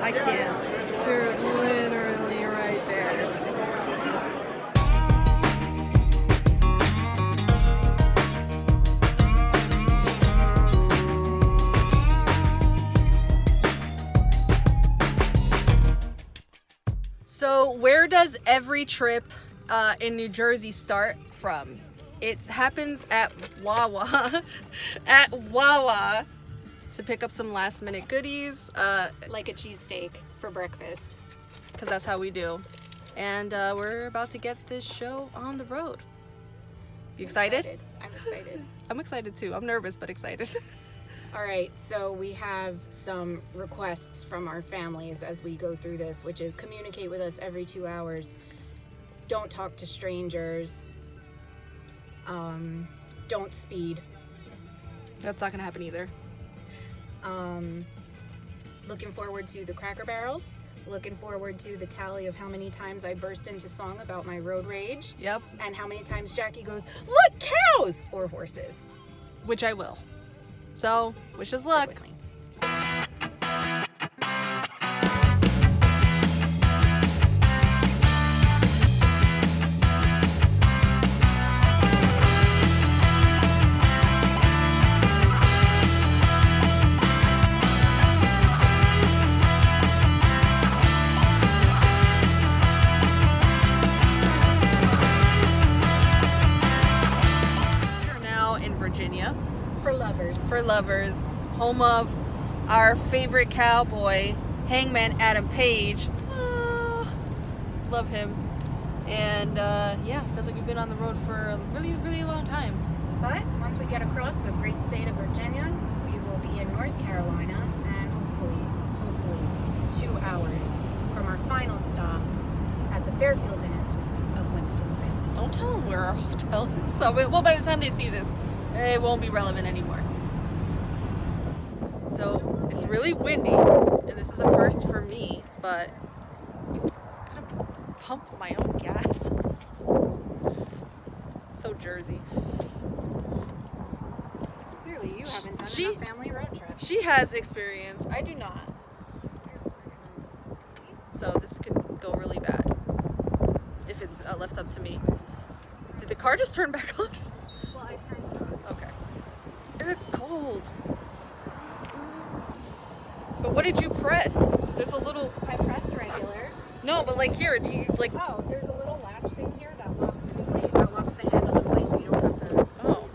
I can't. They're literally right there. So where does every trip in New Jersey start from? It happens at Wawa, to pick up some last minute goodies. Like a cheesesteak for breakfast. Because that's how we do. And we're about to get this show on the road. You excited? I'm excited. I'm excited too. I'm nervous, but excited. All right, so we have some requests from our families as we go through this, which is communicate with us every 2 hours. Don't talk to strangers. Don't speed. That's not gonna happen either. Looking forward to the Cracker Barrels. Looking forward to the tally of how many times I burst into song about my road rage. Yep. And how many times Jacky goes, look, cows! Or horses. Which I will. So, wish us luck. Quickly. Virginia. For lovers. Home of our favorite cowboy, Hangman Adam Page. Love him. And yeah, feels like we've been on the road for a really, really long time. But once we get across the great state of Virginia, we will be in North Carolina and hopefully 2 hours from our final stop at the Fairfield Inn and Suites of Winston-Salem. Don't tell them where our hotel is. So, well, by the time they see this, it won't be relevant anymore. So, it's really windy, and this is a first for me, but I'm gonna pump my own gas. So Jersey. Clearly, you haven't done enough family road trips. She has experience. I do not. So this could go really bad if it's left up to me. Did the car just turn back on? Well, I turned it on. Okay. And it's cold. But what did you press? There's a little... I pressed regular. No, but like here, do you like... Oh, there's a little latch thing here that locks in place. That locks the handle in place so you don't have to squeeze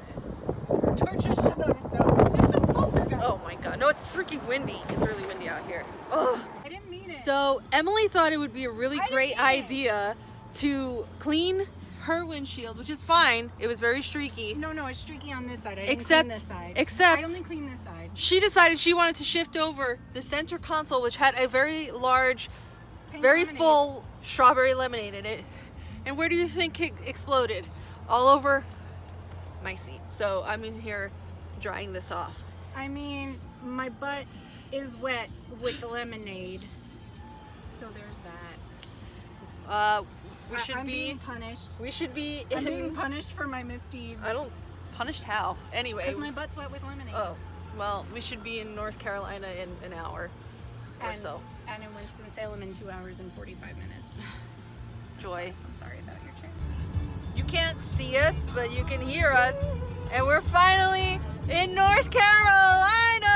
it. Torch is shit on its own. There's a poltergeist. Oh my god. No, it's freaking windy. It's really windy out here. Ugh. I didn't mean it. So Emily thought it would be a really great idea to clean her windshield, which is fine. It was very streaky. No, it's streaky on this side. I didn't clean this side. Except I only clean this side. She decided she wanted to shift over the center console, which had a very large, very full strawberry lemonade in it. And where do you think it exploded? All over my seat. So I'm in here drying this off. I mean, my butt is wet with the lemonade. So there's that. I'm being punished. We should be. I'm being punished for my misdeeds. I don't. Punished how? Anyway. Because my butt's wet with lemonade. Oh, well, we should be in North Carolina in an hour or so. And in Winston-Salem in 2 hours and 45 minutes. Joy. I'm sorry about your chair. You can't see us, but you can hear us. And we're finally in North Carolina!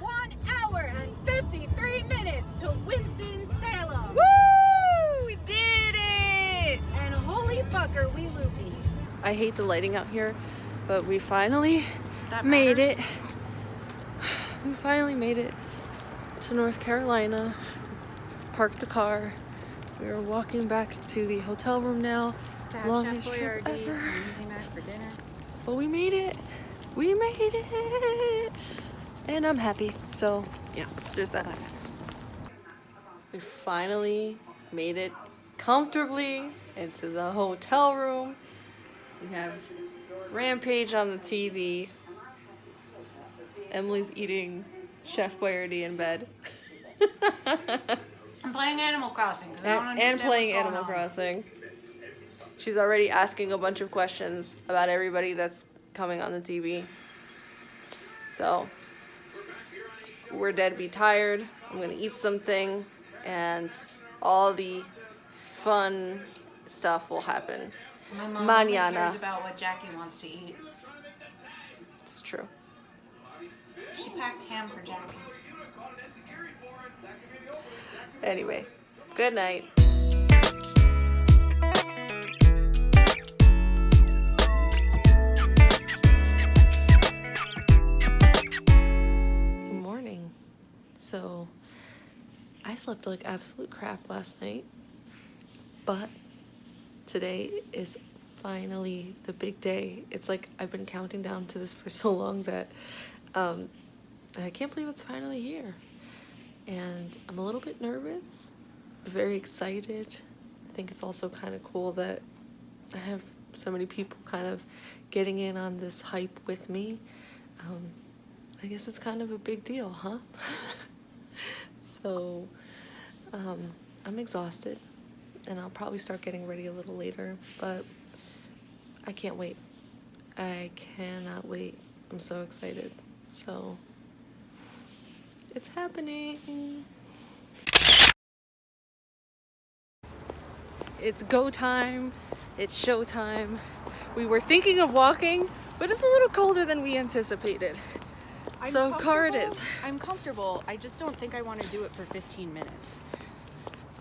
1 hour and 53 minutes to Winston-Salem. Woo! We did it! And holy fuck, are we loopies. I hate the lighting out here, but we finally made it. We finally made it to North Carolina. Parked the car. We are walking back to the hotel room now. Longest trip ever. Back for dinner. But we made it. We made it. And I'm happy. So, yeah, there's that. We finally made it comfortably into the hotel room. We have Rampage on the TV. Emily's eating Chef Boyardee in bed. I'm playing Animal Crossing. And playing Animal Crossing. She's already asking a bunch of questions about everybody that's coming on the TV. So, we're dead be tired. I'm gonna eat something, and all the fun stuff will happen. My mom only Mañana. cares about what Jacky wants to eat. It's true. She packed ham for Jacky. Anyway, good night. Good morning. So, I slept like absolute crap last night, but today is finally the big day. It's like I've been counting down to this for so long that I can't believe it's finally here. And I'm a little bit nervous, very excited. I think it's also kind of cool that I have so many people kind of getting in on this hype with me. I guess it's kind of a big deal, huh? So I'm exhausted, and I'll probably start getting ready a little later, but I can't wait. I cannot wait. I'm so excited. So it's happening. It's go time. It's show time. We were thinking of walking, but it's a little colder than we anticipated. So car it is. I'm comfortable. I just don't think I want to do it for 15 minutes.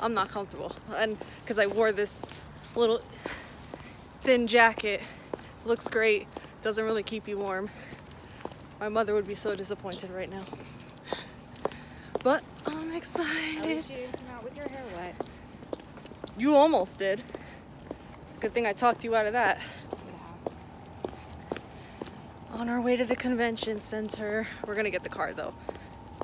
I'm not comfortable, and because I wore this little thin jacket. Looks great, doesn't really keep you warm. My mother would be so disappointed right now, but I'm excited. At least you didn't come out with your hair wet. You almost did. Good thing I talked you out of that. Yeah. On our way to the convention center. We're gonna get the car though.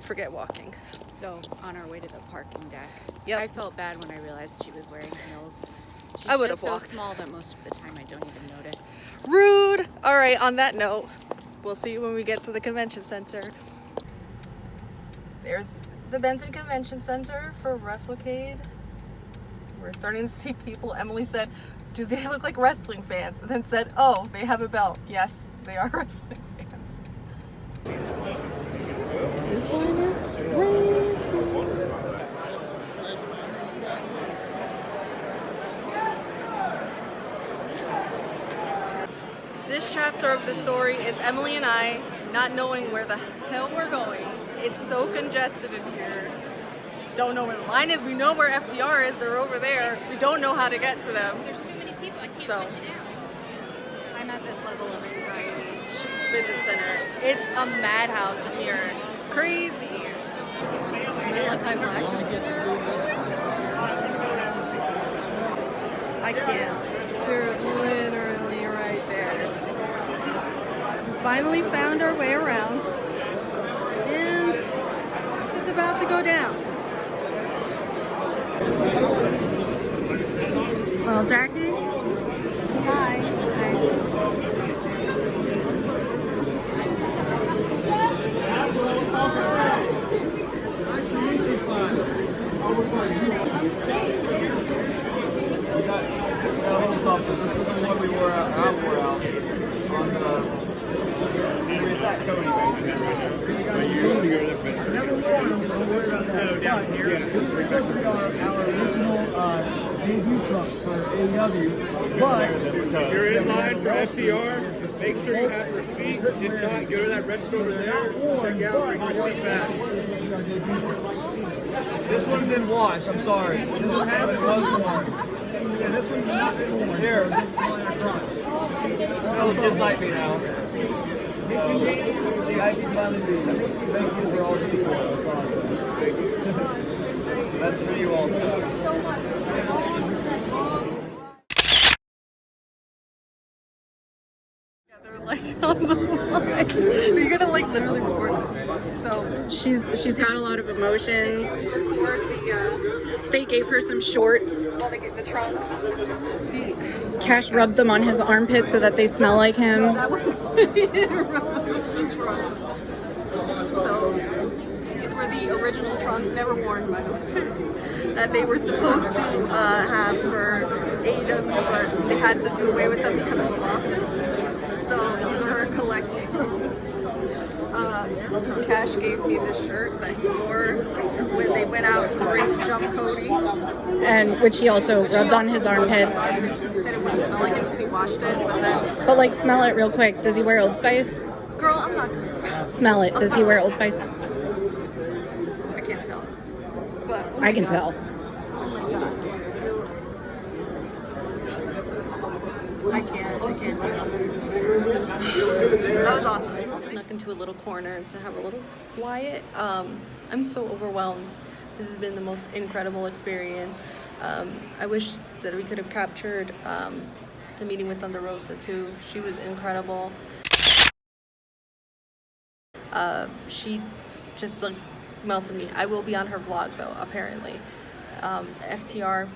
Forget walking. So, on our way to the parking deck. Yep. I felt bad when I realized she was wearing heels. She's I would've just so walked. small that most of the time I don't even notice. Rude! Alright, on that note, we'll see you when we get to the convention center. There's the Benton Convention Center for WrestleCade. We're starting to see people. Emily said, do they look like wrestling fans? And then said, oh, they have a belt. Yes, they are wrestling fans. This line is crazy. This chapter of the story is Emily and I not knowing where the hell we're going. It's so congested in here. Don't know where the line is. We know where FTR is. They're over there. We don't know how to get to them. There's too many people. I can't So- punch it out. I'm at this level of anxiety. Fidget spinner. It's a madhouse in here. It's crazy. Look, I'm black. I can't. They're literally right there. We finally found our way around, and it's about to go down. Well, Jacky? Hi. This is the one we wore out on the Never worn them, so don't worry about that. But these were supposed to be our original debut trunks for AEW. But If you're in line for FTR, make sure you have a receipt. If not, go to that red store over there. not worn, Check out, but bring your seat back. these were supposed to be our debut trunks. This one's in wash. I'm sorry. This one hasn't been worn. Yeah, this one not been worn. Here. So this is all in our fronts. Smells just like me now. Thank you for all the support. That's awesome. That's for you also. They're like on the line. You're gonna like literally record them. So She's got a lot of emotions. They gave her some shorts. well, they get the trunks. Cash rubbed them on his armpit so that they smell like him. That was the trunks. So these were the original trunks, never worn by the way, that they were supposed to have for AEW, but they had to do away with them because of the lawsuit. So these are her collecting. Cash gave me the shirt that he wore when they went out to the race to jump Cody. And which he also rubbed on his armpits. He said it wouldn't smell like it because he washed it, but then... But like, smell it real quick. Does he wear Old Spice? Girl, I'm not gonna smell. Smell it. Does he wear Old Spice? I can't tell. But I can tell. I can't. That was awesome. Snuck into a little corner to have a little quiet. I'm so overwhelmed. This has been the most incredible experience. I wish that we could have captured the meeting with Thunder Rosa too. She was incredible. She just like melted me. I will be on her vlog though, apparently. FTR,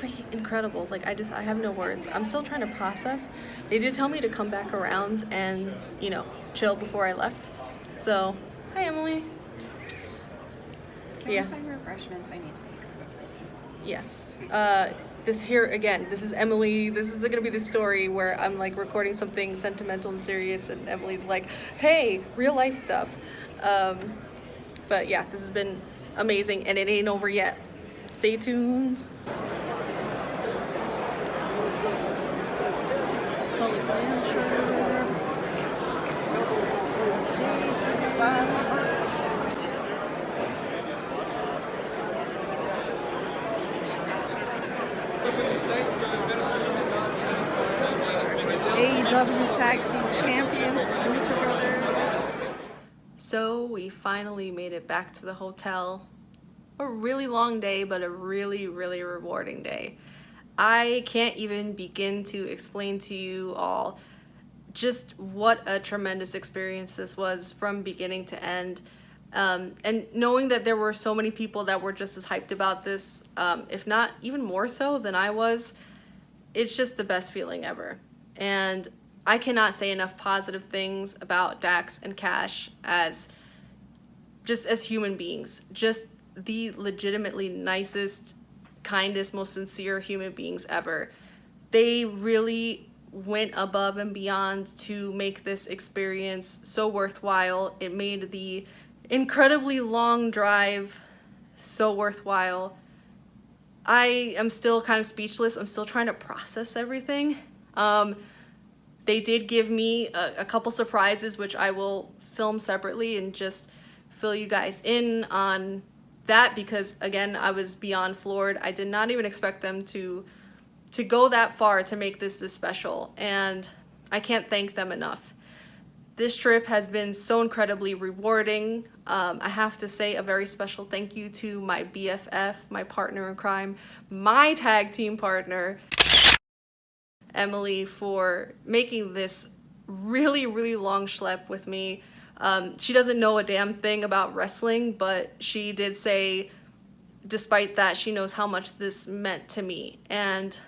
freaking incredible. Like I have no words. I'm still trying to process. They did tell me to come back around and, you know, chill before I left. So, hi Emily. Can I find refreshments? I need to take a quick break. Yes. This here again, this is Emily. This is gonna be the story where I'm like recording something sentimental and serious, and Emily's like, hey, real life stuff. But yeah, this has been amazing, and it ain't over yet. Stay tuned. AEW Tag Team Champions, Lucha Brothers. So we finally made it back to the hotel. A really long day, but a really, really rewarding day. I can't even begin to explain to you all just what a tremendous experience this was from beginning to end. And knowing that there were so many people that were just as hyped about this, if not even more so than I was, it's just the best feeling ever. And I cannot say enough positive things about Dax and Cash as human beings. Just the legitimately nicest, kindest, most sincere human beings ever. They really went above and beyond to make this experience so worthwhile. It made the incredibly long drive so worthwhile. I am still kind of speechless. I'm still trying to process everything. They did give me a couple surprises, which I will film separately and just fill you guys in on that, because again, I was beyond floored. I did not even expect them to go that far to make this special, and I can't thank them enough. This trip has been so incredibly rewarding. I have to say a very special thank you to my BFF, my partner in crime, my tag team partner, Emily, for making this really, really long schlep with me. She doesn't know a damn thing about wrestling, but she did say, despite that, she knows how much this meant to me. And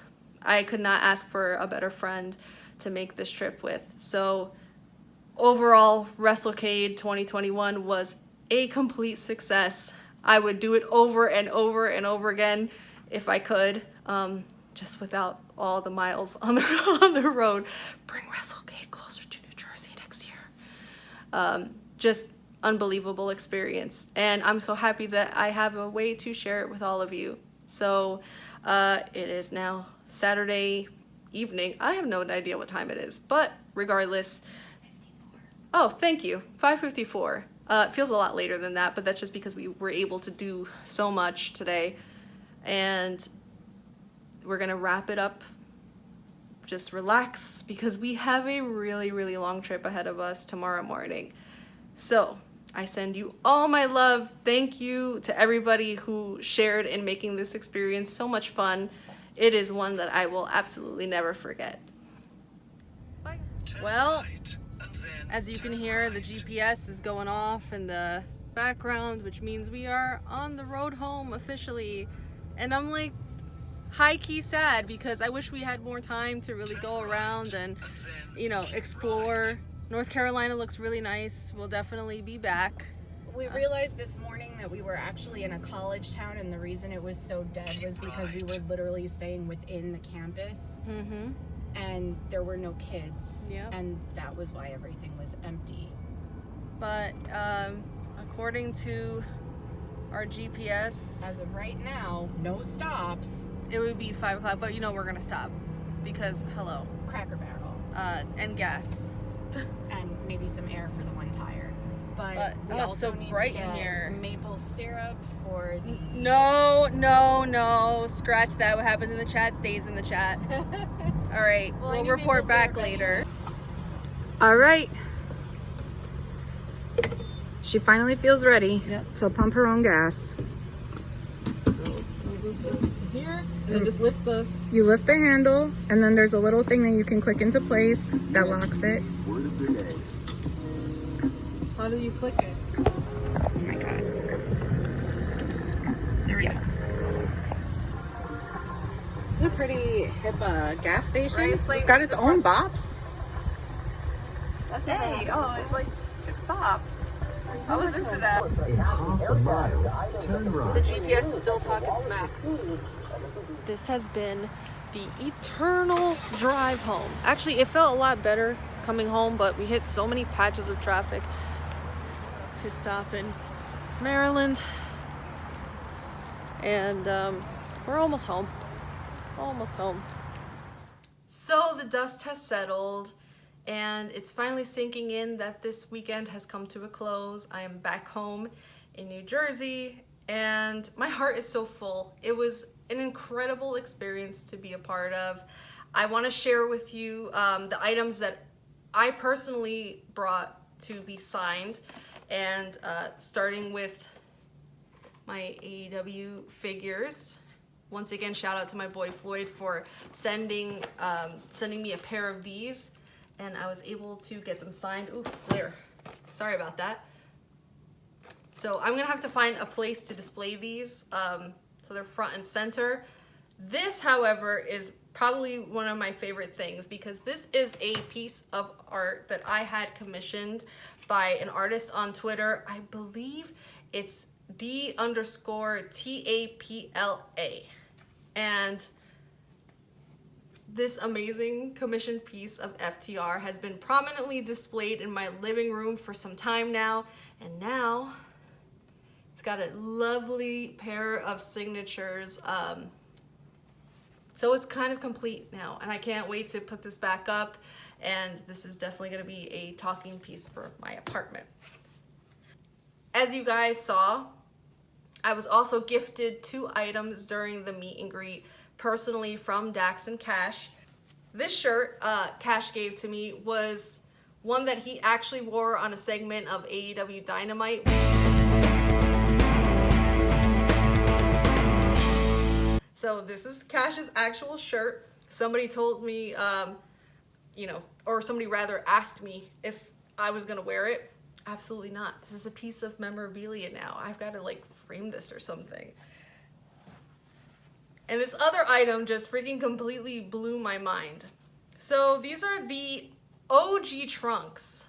I could not ask for a better friend to make this trip with. So overall, WrestleCade 2021 was a complete success. I would do it over and over and over again if I could, just without all the miles on the road. Bring WrestleCade closer to New Jersey next year. Just unbelievable experience, and I'm so happy that I have a way to share it with all of you. So it is now Saturday evening. I have no idea what time it is, but regardless, 54. Oh, thank you. 5:54. It feels a lot later than that, but that's just because we were able to do so much today, and we're gonna wrap it up. Just relax, because we have a really, really long trip ahead of us tomorrow morning. So I send you all my love. Thank you to everybody who shared in making this experience so much fun. It is one that I will absolutely never forget. Bye. Well, as you can hear, the GPS is going off in the background, which means we are on the road home officially. And I'm like high-key sad, because I wish we had more time to really go around and, you know, explore. North Carolina looks really nice. We'll definitely be back. We realized this morning that we were actually in a college town, and the reason it was so dead was because we were literally staying within the campus. And there were no kids. Yep. And that was why everything was empty. but according to our GPS, As of right now, no stops. it would be 5 o'clock, but you know we're gonna stop because hello, Cracker Barrel. and gas. And maybe some air for the one tire. But we it's also so need bright to in get here. maple syrup for the... No, scratch that. What happens in the chat stays in the chat. All right, Well, I we'll need report maple back syrup later. All right. She finally feels ready to pump her own gas. Here, and then just lift the. You lift the handle, and then there's a little thing that you can click into place that locks it. How do you click it? Oh my god. There we go. This is a pretty hip gas station. Right, it's like- It's got its own bops. That's it's like it stopped. I was into that. In half a mile, turn right. The GPS is still talking smack. This has been the eternal drive home. Actually, it felt a lot better coming home, but we hit so many patches of traffic. Pit stop in Maryland, and we're almost home. Almost home. So the dust has settled, and it's finally sinking in that this weekend has come to a close. I am back home in New Jersey, and my heart is so full. It was an incredible experience to be a part of. I want to share with you the items that I personally brought to be signed, and starting with my AEW figures. Once again, shout out to my boy Floyd for sending me a pair of these, and I was able to get them signed. Ooh, glare. Sorry about that. So I'm gonna have to find a place to display these, so they're front and center. This, however, is probably one of my favorite things because this is a piece of art that I had commissioned by an artist on Twitter. I believe it's D_TAPLA. And this amazing commissioned piece of FTR has been prominently displayed in my living room for some time now, and now it's got a lovely pair of signatures. So it's kind of complete now, and I can't wait to put this back up, and this is definitely going to be a talking piece for my apartment. As you guys saw, I was also gifted 2 items during the meet and greet personally from Dax and Cash. This shirt Cash gave to me was one that he actually wore on a segment of AEW Dynamite. So this is Cash's actual shirt. Somebody told me, or somebody rather asked me if I was gonna wear it. Absolutely not. This is a piece of memorabilia now. I've got to like frame this or something. And this other item just freaking completely blew my mind. So these are the OG trunks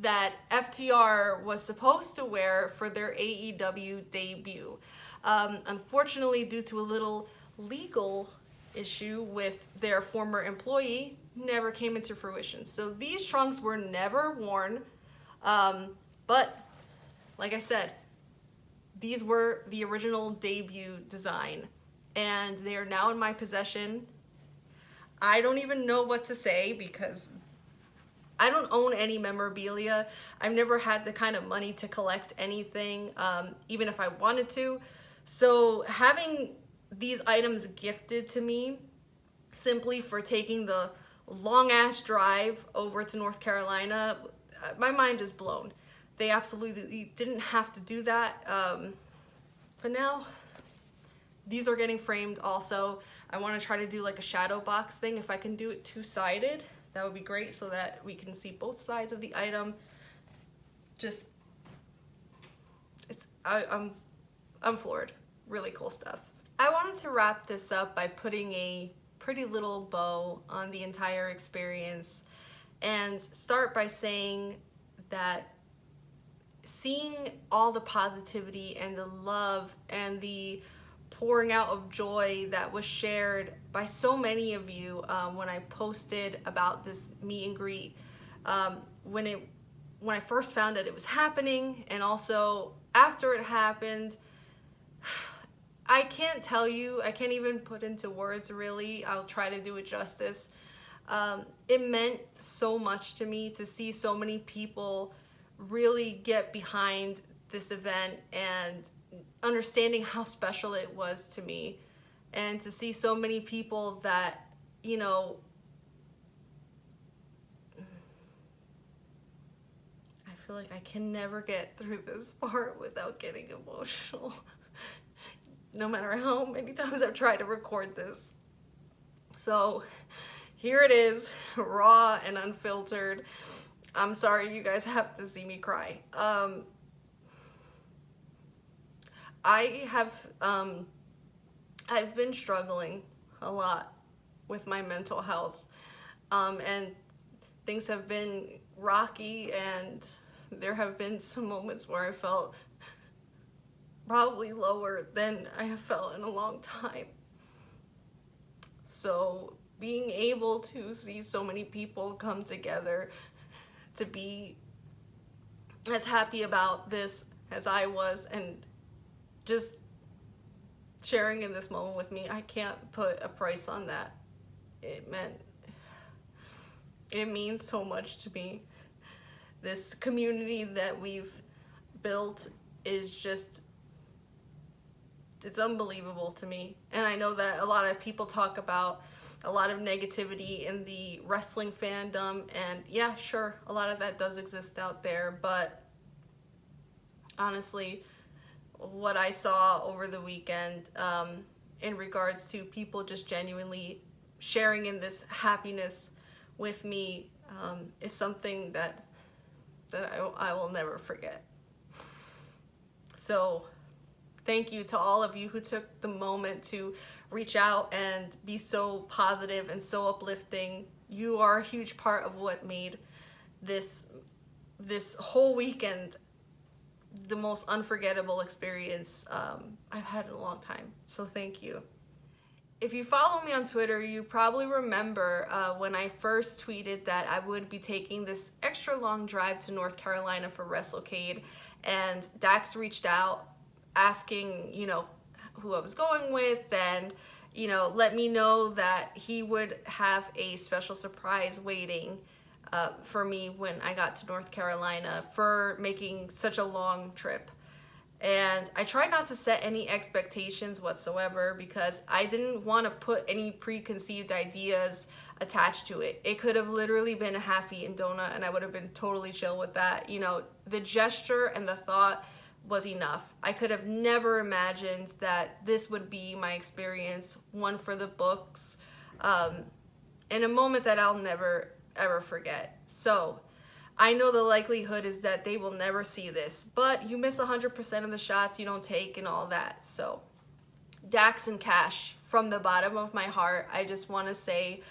that FTR was supposed to wear for their AEW debut. Unfortunately, due to a little legal issue with their former employee, never came into fruition. So these trunks were never worn. But like I said, these were the original debut design, and they are now in my possession. I don't even know what to say because I don't own any memorabilia. I've never had the kind of money to collect anything, even if I wanted to. So having these items gifted to me simply for taking the long ass drive over to North Carolina, my mind is blown. They absolutely didn't have to do that. But now these are getting framed also. I want to try to do like a shadow box thing. If I can do it 2-sided, that would be great so that we can see both sides of the item. Just, I'm floored. Really cool stuff. I wanted to wrap this up by putting a pretty little bow on the entire experience and start by saying that seeing all the positivity and the love and the pouring out of joy that was shared by so many of you when I posted about this meet and greet, when it when I first found out it was happening, and also after it happened. I can't tell you, I can't even put into words really. I'll try to do it justice. It meant so much to me to see so many people really get behind this event and understanding how special it was to me, and to see so many people that, you know, I feel like I can never get through this part without getting emotional. No matter how many times I've tried to record this. So here it is, raw and unfiltered. I'm sorry you guys have to see me cry. I've been struggling a lot with my mental health, and things have been rocky, and there have been some moments where I felt probably lower than I have felt in a long time. So being able to see so many people come together to be as happy about this as I was, and just sharing in this moment with me, I can't put a price on that. It means so much to me. This community that we've built is just, it's unbelievable to me. And I know that a lot of people talk about a lot of negativity in the wrestling fandom, and yeah, sure, a lot of that does exist out there, but honestly, what I saw over the weekend in regards to people just genuinely sharing in this happiness with me is something that I will never forget. So thank you to all of you who took the moment to reach out and be so positive and so uplifting. You are a huge part of what made this whole weekend the most unforgettable experience I've had in a long time. So thank you. If you follow me on Twitter, you probably remember when I first tweeted that I would be taking this extra long drive to North Carolina for WrestleCade, and Dax reached out asking, you know, who I was going with, and, you know, let me know that he would have a special surprise waiting for me when I got to North Carolina for making such a long trip. And I tried not to set any expectations whatsoever, because I didn't want to put any preconceived ideas attached to it. It could have literally been a half-eaten donut and I would have been totally chill with that. You know, the gesture and the thought was enough. I could have never imagined that this would be my experience, one for the books, in a moment that I'll never ever forget. So I know the likelihood is that they will never see this, but you miss 100% of the shots you don't take and all that. So Dax and Cash, from the bottom of my heart, I just want to say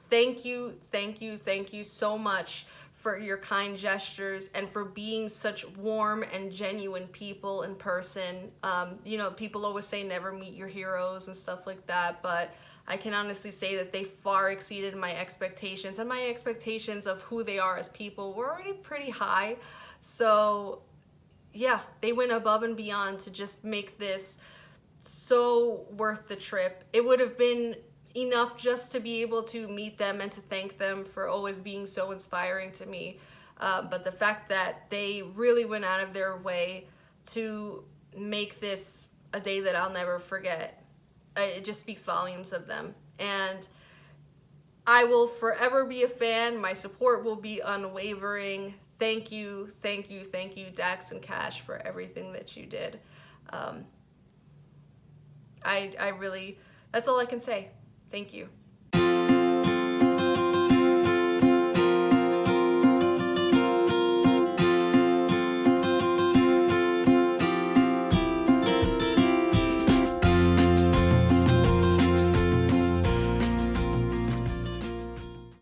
thank you, thank you, thank you so much for your kind gestures and for being such warm and genuine people in person. You know, people always say never meet your heroes and stuff like that, but I can honestly say that they far exceeded my expectations, and my expectations of who they are as people were already pretty high. So yeah, they went above and beyond to just make this so worth the trip. It would have been enough just to be able to meet them and to thank them for always being so inspiring to me. But the fact that they really went out of their way to make this a day that I'll never forget, it just speaks volumes of them. And I will forever be a fan. My support will be unwavering. Thank you, thank you, thank you, Dax and Cash, for everything that you did. I really, that's all I can say. Thank you.